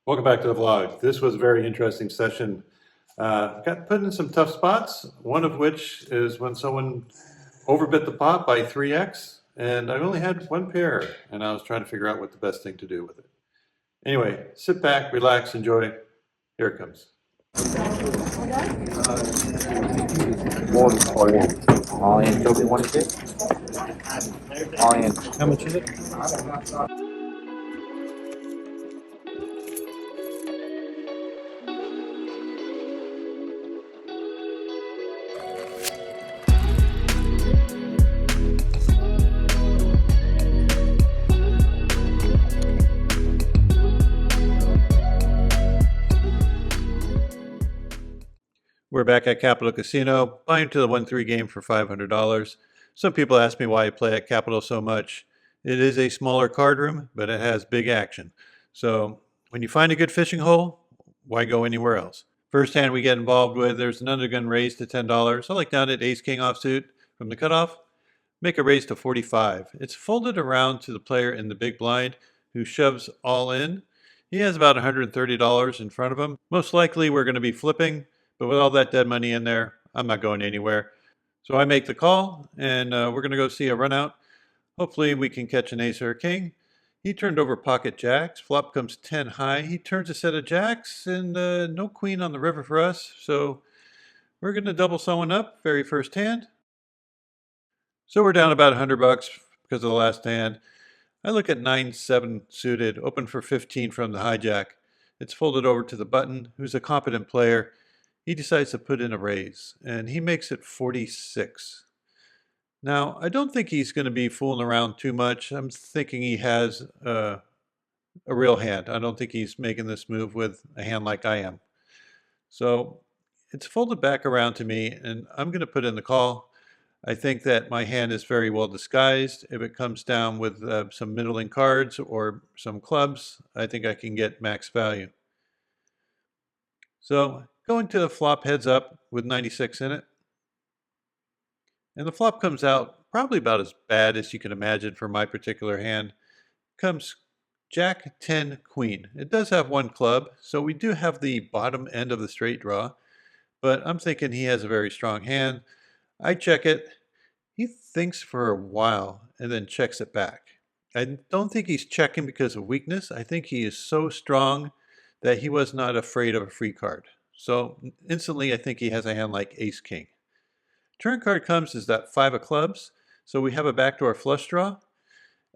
Welcome back to the vlog. This was a very interesting session. Got put in some tough spots, one of which is when someone overbid the pot by 3x, and I only had one pair, and I was trying to figure out what the best thing to do with it. Anyway, sit back, relax, enjoy. Here it comes. All in. Toby, want to sit? All in. How much is it? We're back at Capital Casino, buying to the 1-3 game for $500. Some people ask me why I play at Capital so much. It is a smaller card room, but it has big action. So when you find a good fishing hole, why go anywhere else? First hand we get involved with, there's an undergun raise to $10. I like down at ace-king offsuit from the cutoff. Make a raise to 45. It's folded around to the player in the big blind who shoves all in. He has about $130 in front of him. Most likely we're going to be flipping. But with all that dead money in there, I'm not going anywhere. So I make the call, and we're going to go see a run out. Hopefully we can catch an ace or a king. He turned over pocket jacks. Flop comes 10 high. He turns a set of jacks, and no queen on the river for us. So we're going to double someone up, very first hand. So we're down about $100 because of the last hand. I look at 9-7 suited, open for 15 from the hijack. It's folded over to the button, who's a competent player. He decides to put in a raise, and he makes it 46. Now, I don't think he's going to be fooling around too much. I'm thinking he has a real hand. I don't think he's making this move with a hand like I am. So it's folded back around to me, and I'm going to put in the call. I think that my hand is very well disguised. If it comes down with some middling cards or some clubs, I think I can get max value. So going to the flop heads up with 96 in it. And the flop comes out probably about as bad as you can imagine for my particular hand. Comes Jack 10 Queen. It does have one club, so we do have the bottom end of the straight draw, but I'm thinking he has a very strong hand. I check it. He thinks for a while and then checks it back. I don't think he's checking because of weakness. I think he is so strong that he was not afraid of a free card. So instantly I think he has a hand like ace king. Turn card comes is that 5 of clubs, so we have a backdoor flush draw.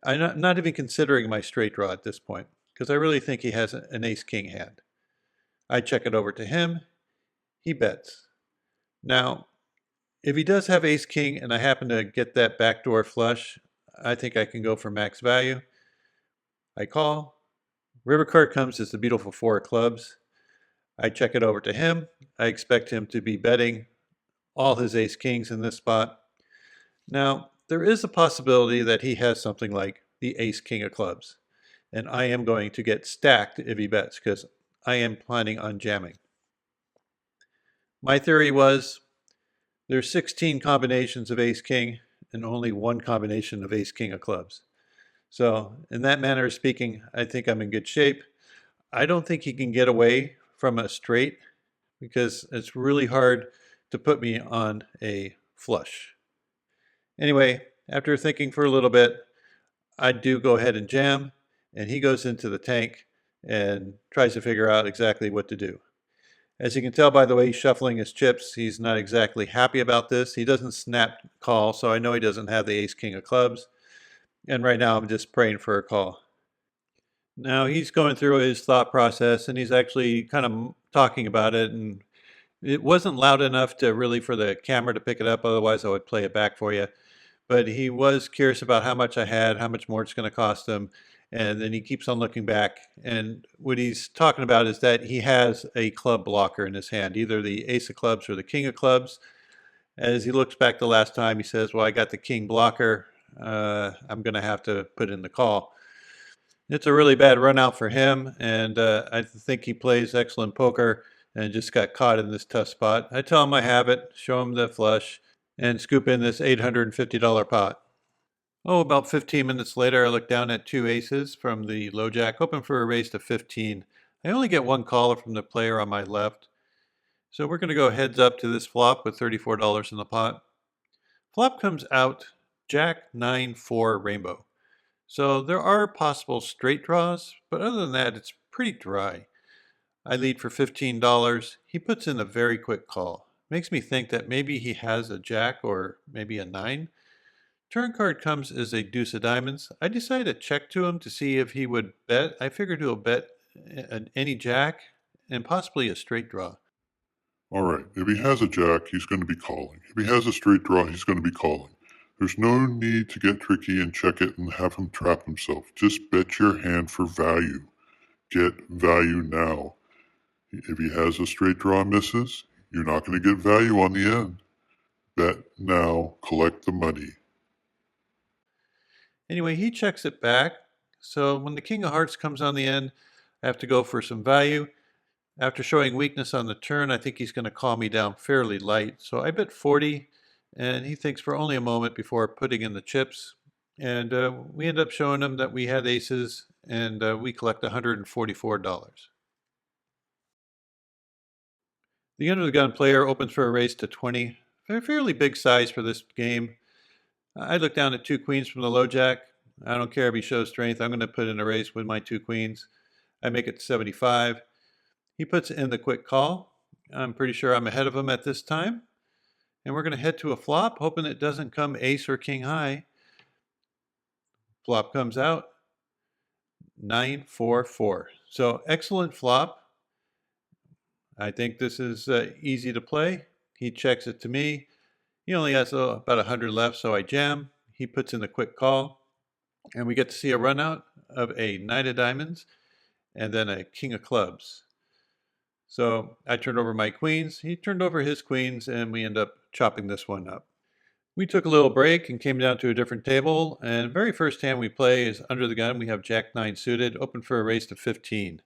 I'm not even considering my straight draw at this point because I really think he has an ace king hand. I check it over to him. He bets. Now, if he does have ace king and I happen to get that backdoor flush, I think I can go for max value. I call. River card comes as the beautiful 4 of clubs. I check it over to him. I expect him to be betting all his ace kings in this spot. Now, there is a possibility that he has something like the ace king of clubs, and I am going to get stacked if he bets because I am planning on jamming. My theory was there's 16 combinations of ace king and only one combination of ace king of clubs. So in that manner of speaking, I think I'm in good shape. I don't think he can get away from a straight because it's really hard to put me on a flush. Anyway, after thinking for a little bit, I do go ahead and jam, and he goes into the tank and tries to figure out exactly what to do. As you can tell by the way he's shuffling his chips, he's not exactly happy about this. He doesn't snap call, so I know he doesn't have the ace king of clubs. And right now I'm just praying for a call. Now he's going through his thought process, and he's actually kind of talking about it, and it wasn't loud enough to really for the camera to pick it up, otherwise I would play it back for you. But he was curious about how much I had, how much more it's going to cost him, and then he keeps on looking back. And what he's talking about is that he has a club blocker in his hand, either the ace of clubs or the king of clubs. As he looks back the last time, he says, well, I got the king blocker. I'm going to have to put in the call. It's a really bad run out for him, and I think he plays excellent poker and just got caught in this tough spot. I tell him I have it, show him the flush, and scoop in this $850 pot. Oh, about 15 minutes later, I look down at 2 aces from the low jack, hoping for a raise to 15. I only get one caller from the player on my left, so we're going to go heads up to this flop with $34 in the pot. Flop comes out Jack 9-4 rainbow. So there are possible straight draws, but other than that, it's pretty dry. I lead for $15. He puts in a very quick call. Makes me think that maybe he has a jack or maybe a 9. Turn card comes as a deuce of diamonds. I decide to check to him to see if he would bet. I figured he'll bet any jack and possibly a straight draw. All right, if he has a jack, he's going to be calling. If he has a straight draw, he's going to be calling. There's no need to get tricky and check it and have him trap himself. Just bet your hand for value. Get value now. If he has a straight draw and misses, you're not going to get value on the end. Bet now, collect the money. Anyway, he checks it back. So when the king of hearts comes on the end, I have to go for some value. After showing weakness on the turn, I think he's going to call me down fairly light. So I bet 40, and he thinks for only a moment before putting in the chips. And we end up showing him that we had aces, and we collect $144. The under the gun player opens for a raise to 20. A fairly big size for this game. I look down at 2 queens from the low jack. I don't care if he shows strength. I'm going to put in a raise with my 2 queens. I make it 75. He puts in the quick call. I'm pretty sure I'm ahead of him at this time. And we're going to head to a flop, hoping it doesn't come ace or king high. Flop comes out 9-4-4. So excellent flop. I think this is easy to play. He checks it to me. He only has about 100 left, so I jam. He puts in the quick call. And we get to see a run out of a knight of diamonds and then a king of clubs. So I turned over my queens, he turned over his queens, and we end up chopping this one up. We took a little break and came down to a different table, and very first hand we play is under the gun. We have Jack 9 suited, open for a raise to 15.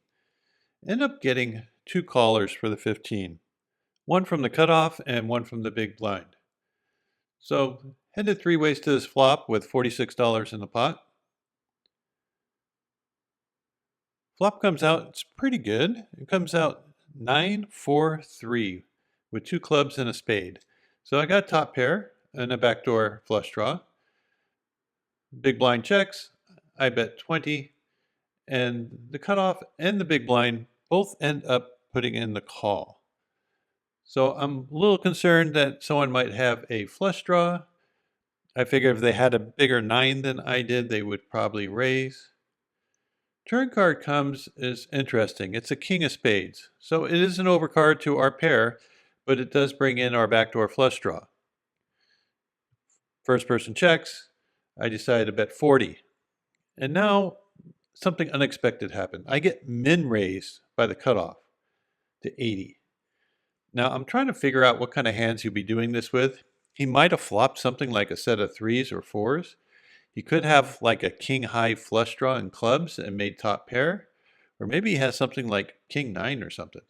End up getting 2 callers for the 15. One from the cutoff and one from the big blind. So headed 3 ways to this flop with $46 in the pot. Flop comes out, it's pretty good. It comes out 9-4-3 with 2 clubs and a spade. So I got top pair and a backdoor flush draw. Big blind checks. I bet 20. And the cutoff and the big blind both end up putting in the call. So I'm a little concerned that someone might have a flush draw. I figure if they had a bigger 9 than I did, they would probably raise. Turn card comes is interesting. It's a king of spades. So it is an overcard to our pair, but it does bring in our backdoor flush draw. First person checks. I decided to bet 40. And now something unexpected happened. I get min raised by the cutoff to 80. Now I'm trying to figure out what kind of hands he'll be doing this with. He might have flopped something like a set of 3s or 4s. He could have like a king high flush draw in clubs and made top pair. Or maybe he has something like king 9 or something.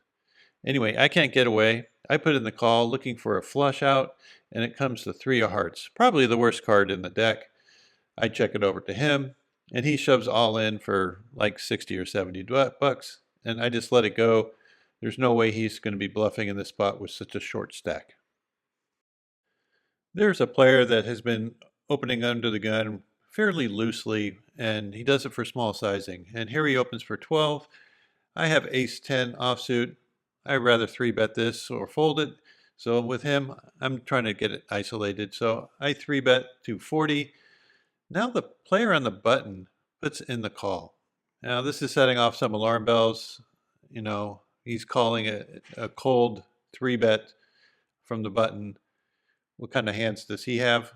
Anyway, I can't get away. I put in the call looking for a flush out, and it comes to 3 of hearts. Probably the worst card in the deck. I check it over to him, and he shoves all in for like 60 or 70 bucks, and I just let it go. There's no way he's going to be bluffing in this spot with such a short stack. There's a player that has been opening under the gun fairly loosely, and he does it for small sizing. And here he opens for 12. I have ace 10 offsuit. I'd rather 3-bet this or fold it. So with him, I'm trying to get it isolated. So I 3-bet to 40. Now the player on the button puts in the call. Now this is setting off some alarm bells. You know, he's calling a cold 3-bet from the button. What kind of hands does he have?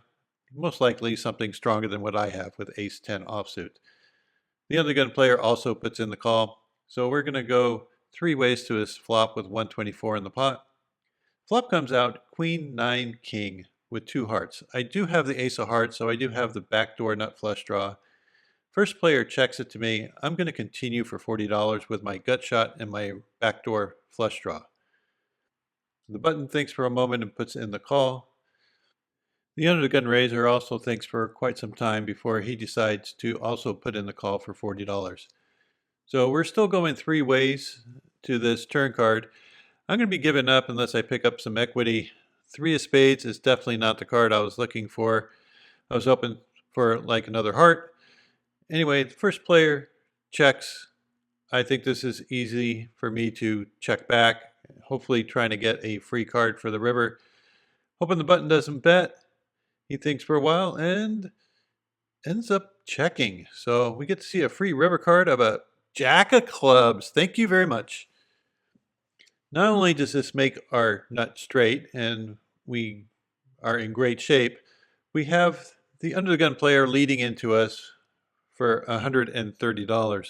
Most likely something stronger than what I have with ace 10 offsuit. The other gun player also puts in the call. So we're going to go 3 ways to his flop with 124 in the pot. Flop comes out queen 9 king with 2 hearts. I do have the ace of hearts, so I do have the backdoor nut flush draw. First player checks it to me. I'm going to continue for $40 with my gut shot and my backdoor flush draw. The button thinks for a moment and puts in the call. The under the gun raiser also thinks for quite some time before he decides to also put in the call for $40. So we're still going 3 ways to this turn card. I'm going to be giving up unless I pick up some equity. 3 of spades is definitely not the card I was looking for. I was hoping for like another heart. Anyway, the first player checks. I think this is easy for me to check back, hopefully trying to get a free card for the river. Hoping the button doesn't bet. He thinks for a while and ends up checking. So we get to see a free river card of a jack of clubs. Thank you very much. Not only does this make our nut straight and we are in great shape, we have the under the gun player leading into us for $130.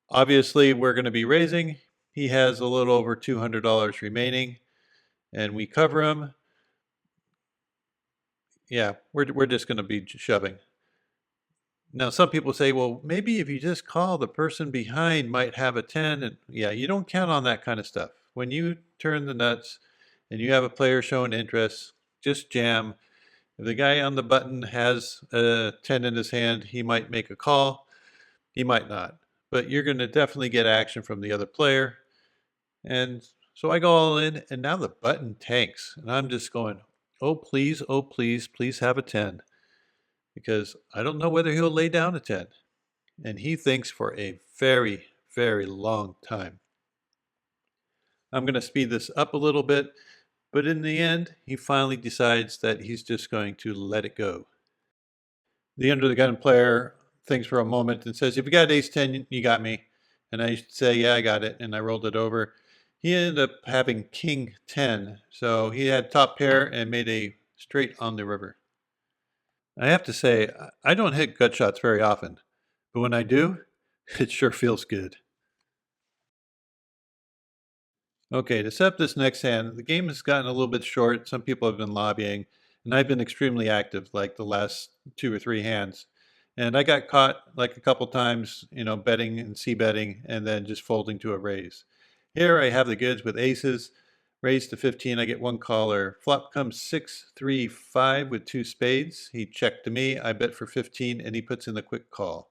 Obviously, we're going to be raising. He has a little over $200 remaining, and we cover him. Yeah, we're just going to be shoving. Now, some people say, well, maybe if you just call, the person behind might have a 10. And yeah, you don't count on that kind of stuff. When you turn the nuts and you have a player showing interest, just jam. If the guy on the button has a 10 in his hand, he might make a call. He might not. But you're going to definitely get action from the other player. And so I go all in, and now the button tanks. And I'm just going, oh, please, please have a 10. Because I don't know whether he'll lay down a 10. And he thinks for a very, very long time. I'm going to speed this up a little bit, but in the end, he finally decides that he's just going to let it go. The under the gun player thinks for a moment and says, if you got ace 10, you got me. And I say, yeah, I got it. And I rolled it over. He ended up having king 10. So he had top pair and made a straight on the river. I have to say, I don't hit gut shots very often, but when I do, it sure feels good. Okay, to set up this next hand, the game has gotten a little bit short. Some people have been lobbying, and I've been extremely active like the last 2 or 3 hands. And I got caught like a couple times, betting and c-betting and then just folding to a raise. Here I have the goods with aces. Raise to 15, I get one caller. Flop comes 6-3-5 with 2 spades. He checked to me, I bet for 15, and he puts in the quick call.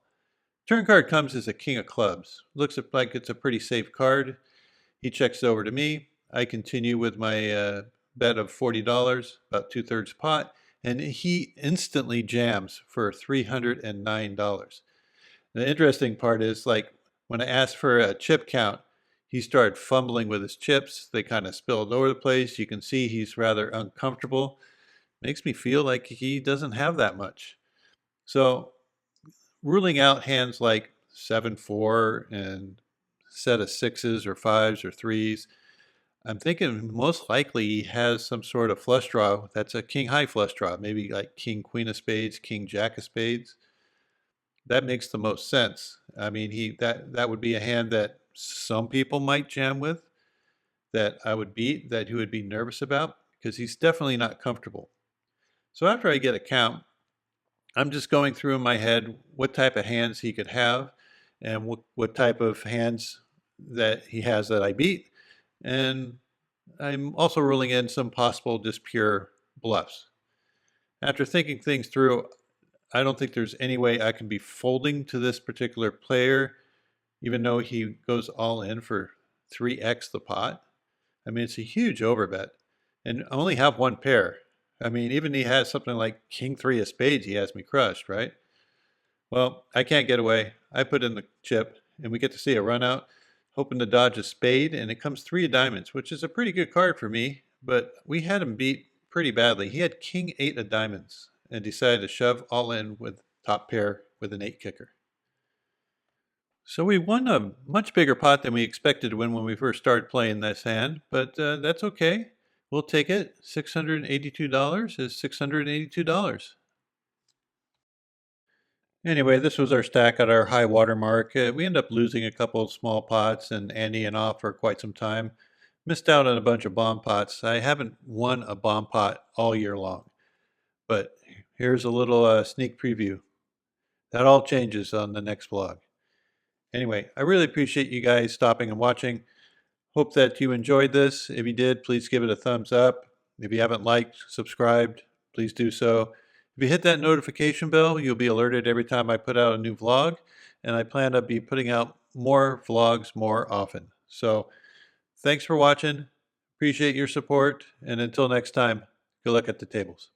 Turn card comes as a king of clubs. Looks like it's a pretty safe card. He checks over to me. I continue with my bet of $40, about 2/3 pot, and he instantly jams for $309. The interesting part is, like, when I asked for a chip count, he started fumbling with his chips. They kind of spilled over the place. You can see he's rather uncomfortable. Makes me feel like he doesn't have that much. So, ruling out hands like 7-4 and set of 6s or 5s or 3s, I'm thinking most likely he has some sort of flush draw that's a king high flush draw, maybe like king queen of spades, king jack of spades. That makes the most sense. I mean, that would be a hand that some people might jam with, that I would beat, that he would be nervous about, because he's definitely not comfortable. So after I get a count, I'm just going through in my head what type of hands he could have and what type of hands that he has that I beat. And I'm also ruling in some possible just pure bluffs. After thinking things through, I don't think there's any way I can be folding to this particular player, even though he goes all in for 3x the pot. I mean, it's a huge overbet. And I only have one pair. I mean, even he has something like king 3 of spades, he has me crushed, right? Well, I can't get away. I put in the chip, and we get to see a run out, hoping to dodge a spade, and it comes 3 of diamonds, which is a pretty good card for me, but we had him beat pretty badly. He had king 8 of diamonds and decided to shove all in with top pair with an 8 kicker. So we won a much bigger pot than we expected to win when we first started playing this hand, but that's okay. We'll take it. $682 is $682. Anyway, this was our stack at our high water mark. We ended up losing a couple of small pots and anteing off for quite some time. Missed out on a bunch of bomb pots. I haven't won a bomb pot all year long. But here's a little sneak preview. That all changes on the next vlog. Anyway, I really appreciate you guys stopping and watching. Hope that you enjoyed this. If you did, please give it a thumbs up. If you haven't liked, subscribed, please do so. If you hit that notification bell, you'll be alerted every time I put out a new vlog. and I plan to be putting out more vlogs more often. So thanks for watching. Appreciate your support, and until next time, good luck at the tables.